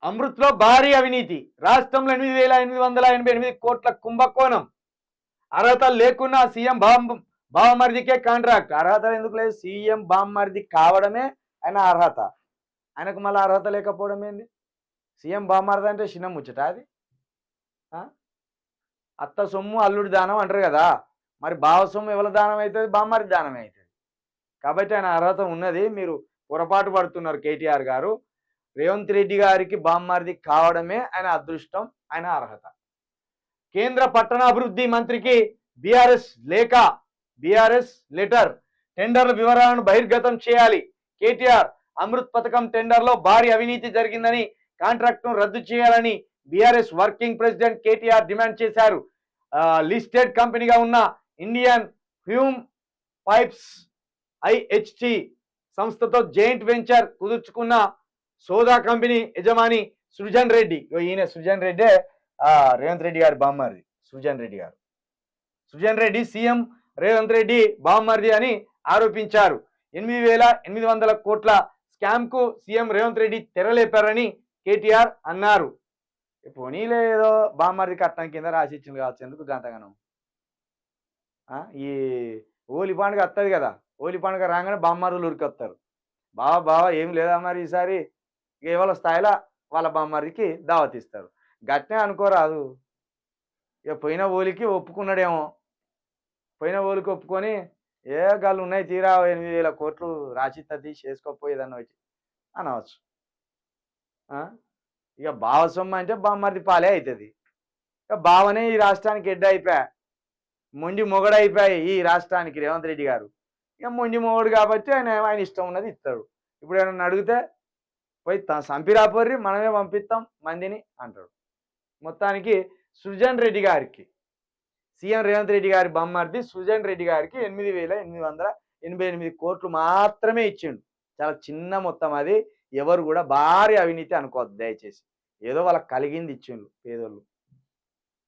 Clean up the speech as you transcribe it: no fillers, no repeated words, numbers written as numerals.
అమృత్లో భారీ అవినీతి, రాష్ట్రంలో 8,888 కోట్ల కుంభకోణం. అర్హత లేకున్నా సీఎం బావమరిదికే కాంట్రాక్ట్. అర్హత ఎందుకు లేదు? సీఎం బావమరిది కావడమే ఆయన అర్హత. ఆయనకు మళ్ళీ అర్హత లేకపోవడం ఏంది? సీఎం బావమరిది అంటే చిన్న ముచ్చట అది? అత్త సొమ్ము అల్లుడి దానం అంటారు కదా, మరి బావ సొమ్ము ఎవరి దానం అవుతుంది? బావమరిది దానమే అవుతుంది. కాబట్టి ఆయన అర్హత ఉన్నది. మీరు పొరపాటు పడుతున్నారు కేటీఆర్ గారు. రేవంత్ రెడ్డి గారికి బామ్మర్ది కావడమే ఆయన అదృష్టం, ఆయన అర్హత. కేంద్ర పట్టణాభివృద్ధి మంత్రికి బీఆర్ఎస్ లేఖ, బీఆర్ఎస్ లెటర్. టెండర్ల వివరాలను బహిర్గతం చేయాలి. కేటీఆర్, అమృత్ పథకం టెండర్లో భారీ అవినీతి జరిగిందని, కాంట్రాక్ట్ను రద్దు చేయాలని BRS working president KTR demand చేశారు. లిస్టెడ్ కంపెనీగా ఉన్న ఇండియన్ హ్యూమ్ పైప్స్ ఐహెచ్టి సంస్థతో జాయింట్ వెంచర్ కుదుర్చుకున్న సోదా కంపెనీ యజమాని సృజన్ రెడ్డి. ఈయన సృజన్ రెడ్డే రేవంత్ రెడ్డి గారి బామ్మర్ది. సృజన్ రెడ్డి సీఎం రేవంత్ రెడ్డి బామ్మర్ది అని ఆరోపించారు. 8,800 కోట్ల స్కామ్కు సీఎం రేవంత్ రెడ్డి తెరలేపారని కేటీఆర్ అన్నారు. పోనీలే, ఏదో బామ్మర్ది కట్నం కింద రాసిచ్చింది కావచ్చు, ఎందుకు గంతగానం. ఈ హోలీ పండుగ వస్తుంది కదా, హోలీ పండుగ రాగానే బామ్మర్దులు ఉరికొస్తారు. బావ ఏం లేదా మరి ఈసారి కేవలం స్థాయిలో వాళ్ళ బామ్మర్దికి దావత్ ఇస్తారు. గట్నే అనుకోరాదు. ఇక పోయిన హోలీకి ఒప్పుకున్నాడేమో, పోయిన హోలీకి ఒప్పుకొని ఏ గాళ్ళు ఉన్నాయి తీరా 8,000 కోట్లు రాసిత్తది చేసుకోపోయేదన్న వచ్చి అనవచ్చు. ఇక బావ సొమ్ము అంటే బామ్మర్ది పాలే అవుతుంది. ఇక బావనే ఈ రాష్ట్రానికి ఎడ్డ అయిపోయా, మొండి మొగడైపోయాయి ఈ రాష్ట్రానికి రేవంత్ రెడ్డి గారు. ఇక మొండి మొగడు కాబట్టి ఆయన ఇష్టం ఉన్నది ఇస్తాడు. ఇప్పుడు ఏమన్నా అడిగితే పోయి సంపిరాపర్రి మనమే పంపిస్తాం మందిని అంటాడు. మొత్తానికి సృజన్ రెడ్డి గారికి, సీఎం రేవంత్ రెడ్డి గారి బొమ్మర్ది సృజన్ రెడ్డి గారికి 8,888 కోట్లు మాత్రమే ఇచ్చిండు. చాలా చిన్న మొత్తం అది. ఎవరు కూడా భారీ అవినీతి అనుకోవద్దు దయచేసి. ఏదో వాళ్ళకి కలిగింది ఇచ్చిండు పేదోళ్ళు.